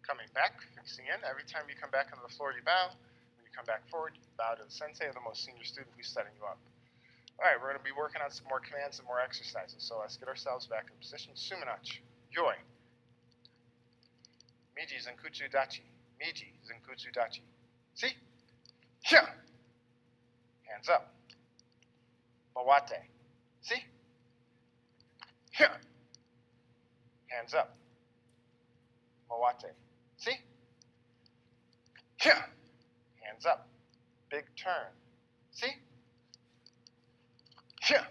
Coming back, fixing in. Every time you come back onto the floor, you bow. When you come back forward, you bow to the sensei or the most senior student who's setting you up. All right, we're going to be working on some more commands and more exercises. So let's get ourselves back in position. Suminachi, yoi. Miji zenkutsu dachi. Miji zenkutsu dachi. See? Hya. Hands up. Mawate. See? Hya. Hands up. Mawate. See? Hya. Hands up. Big turn. See? Hya.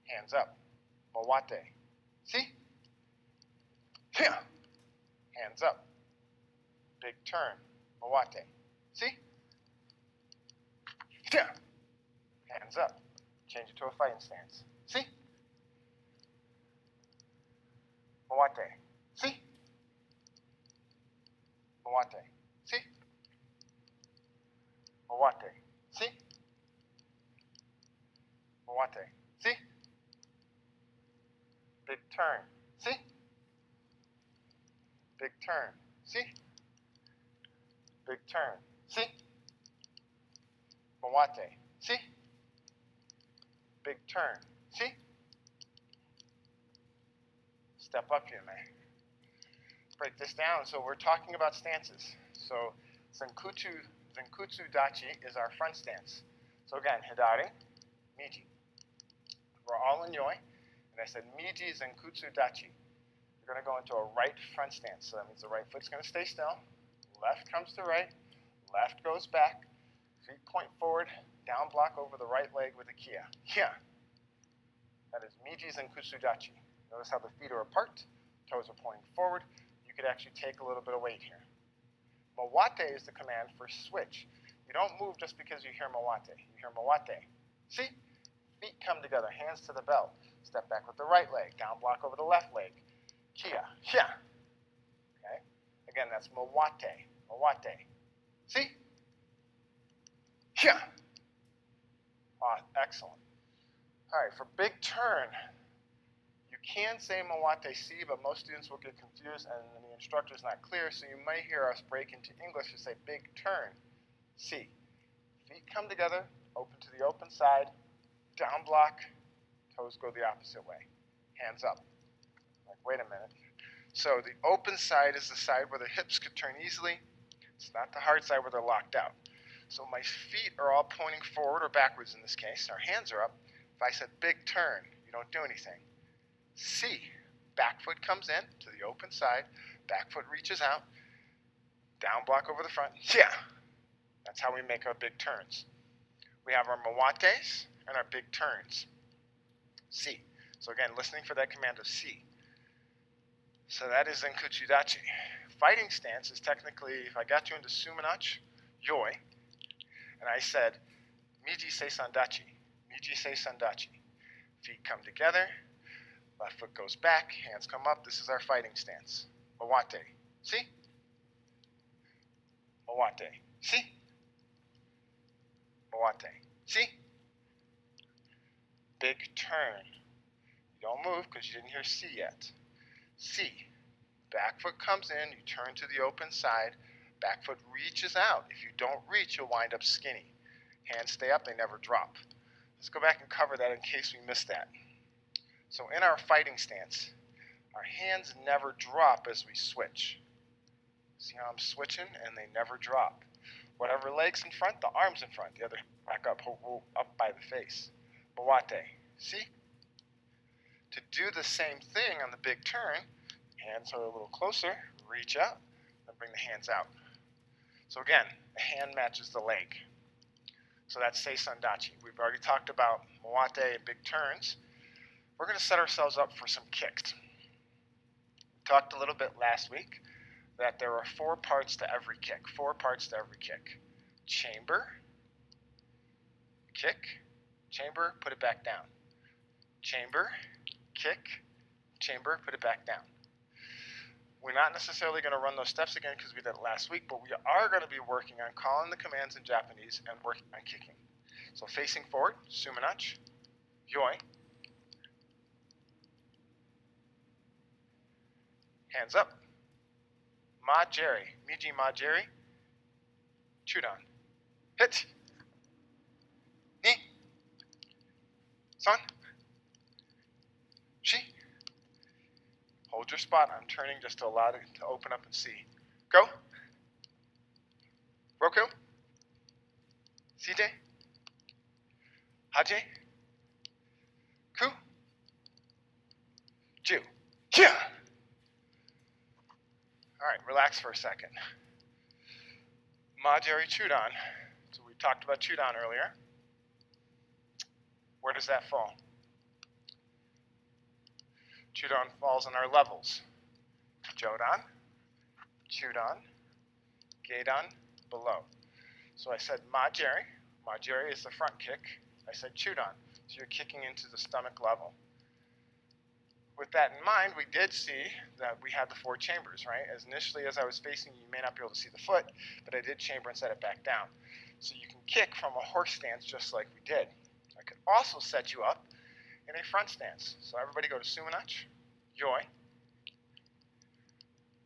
Hands up. Mawate. See? Hya. Hands up. Big turn. Mawate. See? Hya. Hands up. Change it to a fighting stance. See? Mawate. See? Mawate. See? Mawate. See? Mawate. See? Big turn. See? Big turn. See? Big turn. See? Mawate. See? Big turn. See? Step up here, man. Break this down. So we're talking about stances. So zenkutsu dachi is our front stance. So again, hidari, miji. We're all in yoi. And I said miji zenkutsu dachi. You're going to go into a right front stance. So that means the right foot's going to stay still. Left comes to right. Left goes back. Feet point forward. Down block over the right leg with a kia. Kia. That is miji zenkutsu dachi. Notice how the feet are apart. Toes are pointing forward. You could actually take a little bit of weight here. Mawate is the command for switch. You don't move just because you hear mawate. You hear mawate. See? Feet come together. Hands to the belt. Step back with the right leg. Down block over the left leg. Kia. Hya. Okay? Again, that's mawate. Mawate. See? Hya. Excellent. All right, for big turn, you can say mawate si, but most students will get confused and the instructor's not clear, so you might hear us break into English to say big turn, si. Feet come together, open to the open side, down block, toes go the opposite way. Hands up. Like, wait a minute. So the open side is the side where the hips could turn easily. It's not the hard side where they're locked out. So my feet are all pointing forward or backwards in this case. Our hands are up. If I said big turn, you don't do anything. C, back foot comes in to the open side, back foot reaches out, down block over the front, yeah. That's how we make our big turns. We have our mawates and our big turns. C. So again, listening for that command of C. So that is zenkutsu dachi. Fighting stance is technically, if I got you into suminachi, yoi, and I said, miji seisan dachi, miji seisan dachi. Feet come together, left foot goes back, hands come up. This is our fighting stance. Mawate. See? Mawate. See? Mawate. See? Big turn. You don't move because you didn't hear C yet. C. Back foot comes in, you turn to the open side, back foot reaches out. If you don't reach, you'll wind up skinny. Hands stay up, they never drop. Let's go back and cover that in case we missed that. So in our fighting stance, our hands never drop as we switch. See how I'm switching and they never drop. Whatever leg's in front, the arm's in front. The other back up by the face. Mawate. See? To do the same thing on the big turn, hands are a little closer, reach out, and bring the hands out. So again, the hand matches the leg. So that's seisan dachi. We've already talked about mawate and big turns. We're going to set ourselves up for some kicks. We talked a little bit last week that there are 4 parts to every kick. 4 parts to every kick. Chamber, kick, chamber, put it back down. Chamber, kick, chamber, put it back down. We're not necessarily going to run those steps again because we did it last week, but we are going to be working on calling the commands in Japanese and working on kicking. So facing forward, suminachi, yoi. Hands up, Ma geri. Miji ma geri. Chudan. Hit. Ni. San. Shi. Hold your spot. I'm turning just to allow it to open up and see. Go. Roku. Site. Haje. Ku. Ju. Yeah. All right, relax for a second. Ma geri chudan. So we talked about chudan earlier. Where does that fall? Chudan falls in our levels. Jodan, chudan, gedan, below. So I said ma geri. Ma geri is the front kick. I said chudan. So you're kicking into the stomach level. With that in mind, we did see that we had the 4 chambers, right? As initially as I was facing you, you may not be able to see the foot, but I did chamber and set it back down. So you can kick from a horse stance just like we did. I could also set you up in a front stance. So everybody go to suminachi, yoi,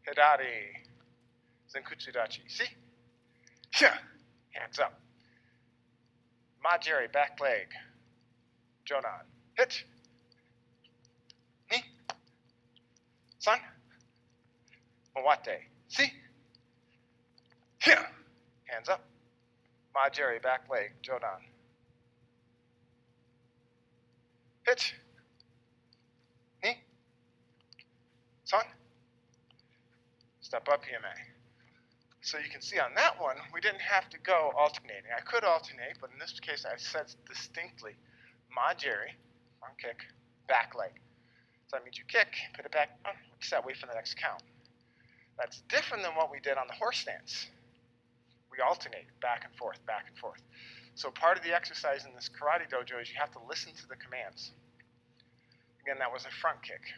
hidari, zenkutsu dachi. See? Yeah. Hands up. Ma geri, back leg, jodan, hit. Ni. San. Mawate. See? Here. Hands up. Ma geri, back leg, jodan. Hit. Ni. San. Step up, PMA. So you can see on that one, we didn't have to go alternating. I could alternate, but in this case, I said distinctly, ma geri, front kick, back leg. So that means you kick, put it back, set, wait for the next count. That's different than what we did on the horse stance. We alternate back and forth, back and forth. So part of the exercise in this karate dojo is you have to listen to the commands. Again, that was a front kick.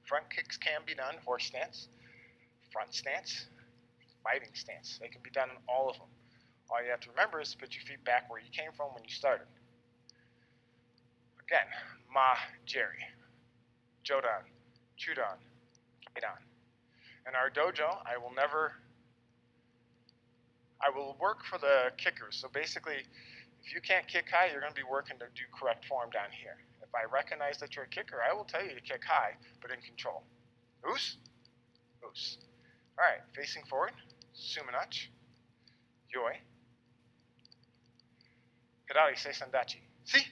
Front kicks can be done, horse stance, front stance, fighting stance. They can be done in all of them. All you have to remember is to put your feet back where you came from when you started. Again, ma geri, jodan, chudan, gedan. In our dojo, I will work for the kickers. So basically, if you can't kick high, you're going to be working to do correct form down here. If I recognize that you're a kicker, I will tell you to kick high, but in control. Oos, oos. All right, facing forward, suminachi, yoi, hidari, seisan dachi. See?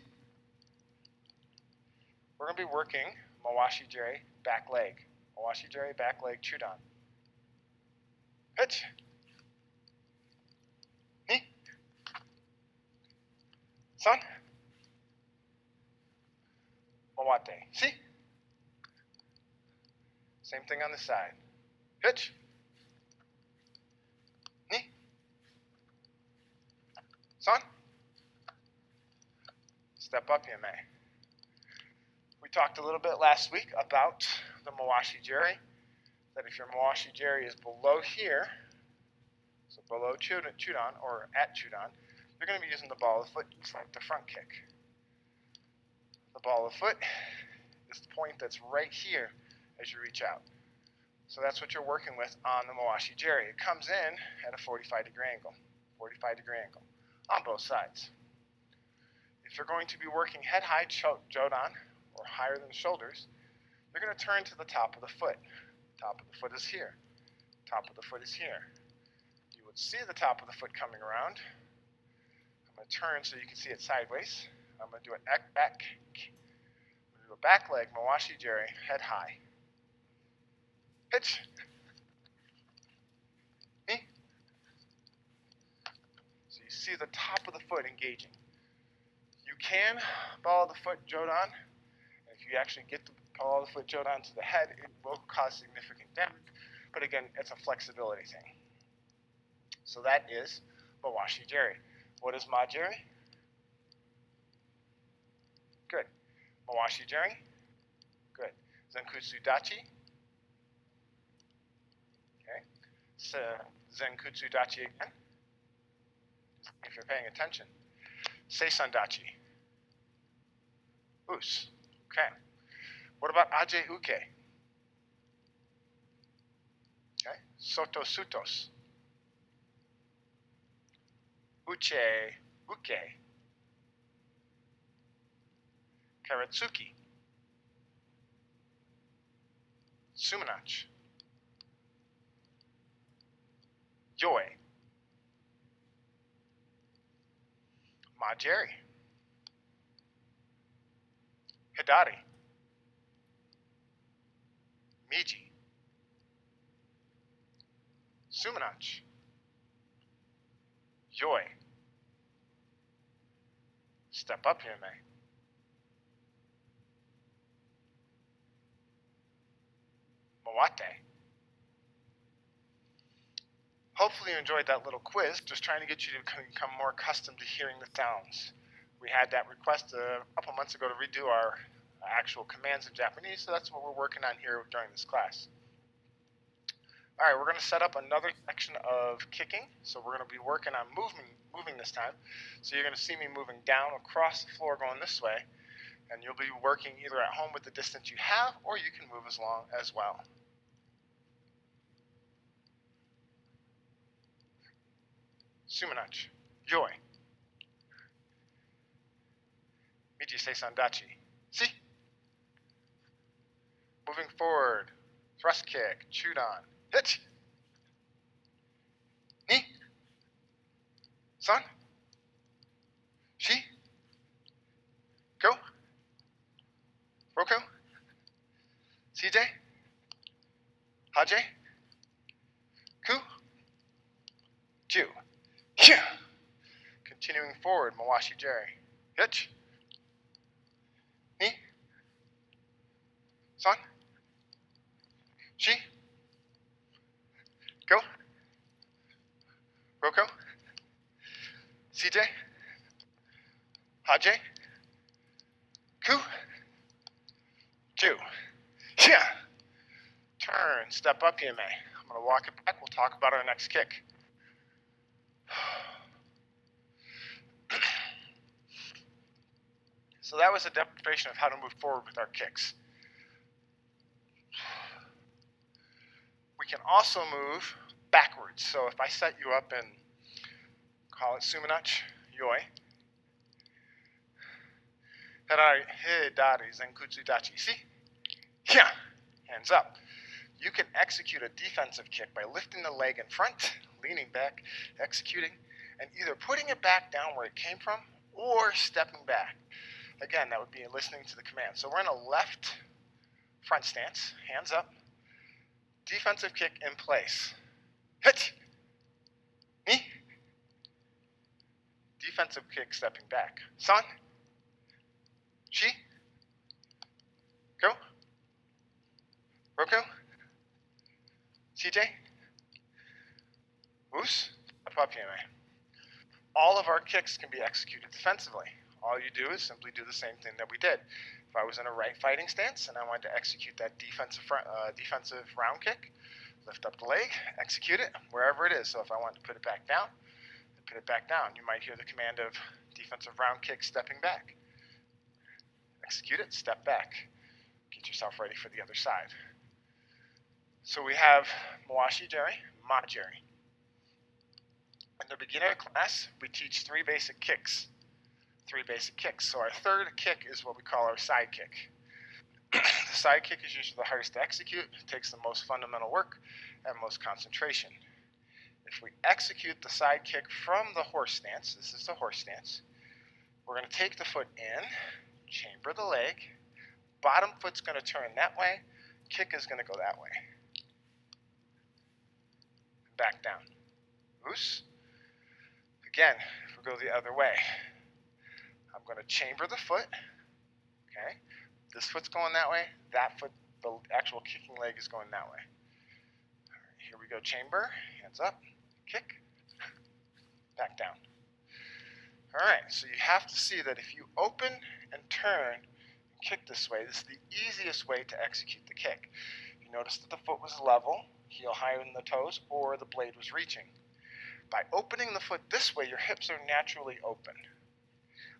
We're going to be working mawashi geri, back leg. Mawashi geri, back leg, chudan. Hit. Ni. San. Mawate. See? Same thing on the side. Hit. Ni. San. Step up, PMA. We talked a little bit last week about the mawashi geri, that if your mawashi geri is below here, so below chudan or at chudan, you're going to be using the ball of the foot just like the front kick. The ball of the foot is the point that's right here as you reach out. So that's what you're working with on the mawashi geri. It comes in at a 45-degree angle, on both sides. If you're going to be working head-high jodan, or higher than the shoulders, you're going to turn to the top of the foot. Top of the foot is here. Top of the foot is here. You would see the top of the foot coming around. I'm going to turn so you can see it sideways. I'm going to do an back. I'm going to do a back leg, mawashi geri, head high. Pitch. Knee. So you see the top of the foot engaging. You can ball the foot jodan. If you actually get the ball of the foot jodan to the head, it will cause significant damage. But again, it's a flexibility thing. So that is mawashi geri. What is ma geri? Good. Mawashi geri? Good. Zenkutsu dachi? Okay. So zenkutsu dachi again. If you're paying attention. Seisan dachi. Us. Okay. What about aje uke? Okay. sotosutos. Uche, uke. Karatsuki. Sumanach. Yoi. Majeri. Hidari. Miji. Sumanach. Yoi. Step up here, May. Mawate. Hopefully you enjoyed that little quiz, just trying to get you to become more accustomed to hearing the sounds. We had that request a couple months ago to redo our actual commands in Japanese, so that's what we're working on here during this class. All right, we're going to set up another section of kicking, so we're going to be working on moving this time. So you're going to see me moving down across the floor going this way, and you'll be working either at home with the distance you have, or you can move as long as well. Sumanach. Yoi. Miji seisan dachi. See? Moving forward. Thrust kick. Chewed on. Hit. Ni. San. Shi. Go. Roku. CJ. Haje. Ku. Ju. Hyah. Continuing forward. Mawashi Jerry. Hitch. Ni. San. Shi. Go. Roko. CJ. Haje. Ku. Ju. Yeah. Turn. Step up, Yame. I'm going to walk it back. We'll talk about our next kick. So that was a demonstration of how to move forward with our kicks. We can also move backwards. So if I set you up and call it sumanach, yoi, hirai, hidari, zenkutsu dachi, see? Yeah, hands up. You can execute a defensive kick by lifting the leg in front, leaning back, executing, and either putting it back down where it came from or stepping back. Again, that would be listening to the command. So we're in a left front stance, hands up, defensive kick in place. Hit! Ni. Defensive kick stepping back. San. Shi. Go. Roku. CJ. Us. Apapime. All of our kicks can be executed defensively. All you do is simply do the same thing that we did. If I was in a right fighting stance and I wanted to execute that defensive round kick, lift up the leg, execute it wherever it is. So if I want to put it back down, put it back down. You might hear the command of defensive round kick stepping back. Execute it, step back. Get yourself ready for the other side. So we have Mawashi Jerry, Ma Jerry. In the beginner class, we teach three basic kicks. So our third kick is what we call our side kick. The side kick is usually the hardest to execute, takes the most fundamental work and most concentration. If we execute the side kick from the horse stance, this is the horse stance, we're going to take the foot in, chamber the leg, bottom foot's going to turn that way, kick is going to go that way. Back down. Loose. Again, if we go the other way, I'm going to chamber the foot. Okay. This foot's going that way. That foot, the actual kicking leg, is going that way. All right, here we go. Chamber. Hands up. Kick. Back down. All right. So you have to see that if you open and turn and kick this way, this is the easiest way to execute the kick. You notice that the foot was level, heel higher than the toes, or the blade was reaching. By opening the foot this way, your hips are naturally open.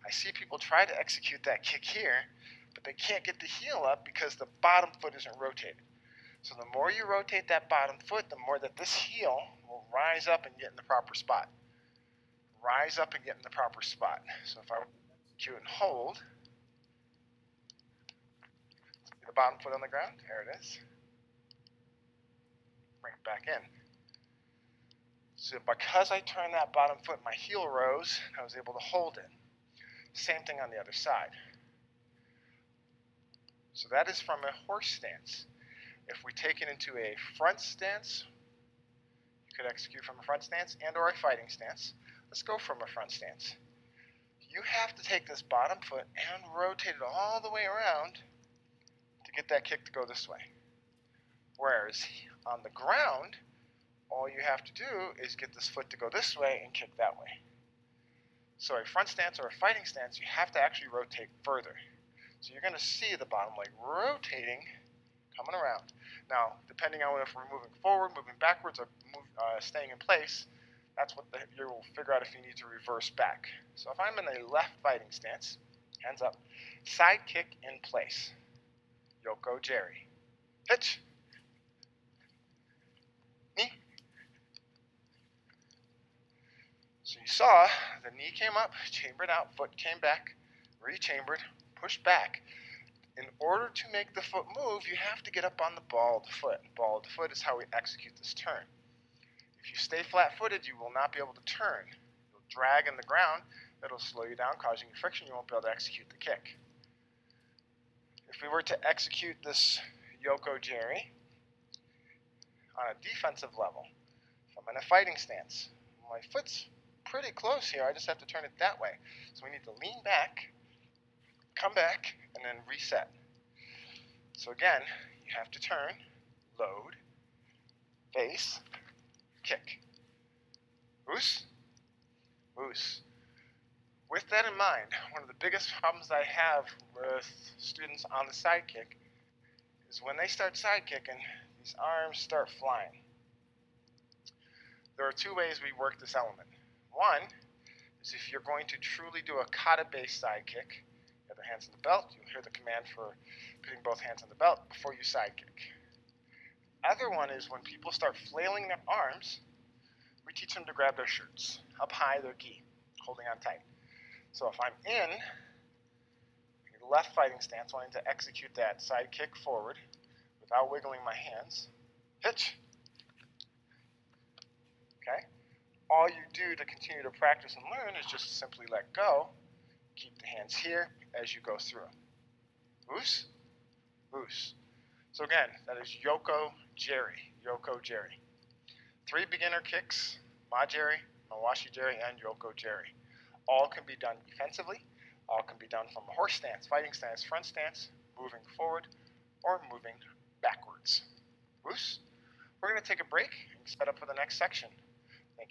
I see people try to execute that kick here, but they can't get the heel up because the bottom foot isn't rotated. So the more you rotate that bottom foot, the more that this heel will rise up and get in the proper spot. Rise up and get in the proper spot. So if I execute and hold, the bottom foot on the ground, there it is. Bring it back in. So because I turned that bottom foot, my heel rose, I was able to hold it. Same thing on the other side. So that is from a horse stance. If we take it into a front stance, you could execute from a front stance and or a fighting stance. Let's go from a front stance. You have to take this bottom foot and rotate it all the way around to get that kick to go this way. Whereas on the ground, all you have to do is get this foot to go this way and kick that way. So a front stance or a fighting stance, you have to actually rotate further. So you're going to see the bottom leg rotating, coming around. Now, depending on if we're moving forward, moving backwards, or staying in place, that's what you'll figure out if you need to reverse back. So if I'm in a left fighting stance, hands up, side kick in place, Yoko Geri. Hitch. Knee. So you saw the knee came up, chambered out, foot came back, rechambered, pushed back. In order to make the foot move, you have to get up on the balled foot. Balled foot is how we execute this turn. If you stay flat-footed, you will not be able to turn. You'll drag in the ground. It'll slow you down, causing you friction. You won't be able to execute the kick. If we were to execute this Yoko Geri on a defensive level, if I'm in a fighting stance, my foot's pretty close here. I just have to turn it that way. So we need to lean back, come back, and then reset. So again, you have to turn, load, face, kick. Oos, oos. With that in mind, one of the biggest problems I have with students on the side kick is when they start side kicking, these arms start flying. There are two ways we work this element. One is if you're going to truly do a kata-based side kick, you have the hands in the belt, you'll hear the command for putting both hands on the belt before you side kick. Other one is when people start flailing their arms, we teach them to grab their shirts, up high, their gi, holding on tight. So if I'm in a left fighting stance, wanting to execute that side kick forward without wiggling my hands, hitch. Okay? All you do to continue to practice and learn is just simply let go, keep the hands here as you go through. Oos, oos. So again, that is Yoko Geri, Yoko Geri. 3 beginner kicks, Ma-Geri, Mawashi Geri, and Yoko Geri. All can be done defensively, all can be done from a horse stance, fighting stance, front stance, moving forward, or moving backwards. Oos. We're going to take a break and set up for the next section.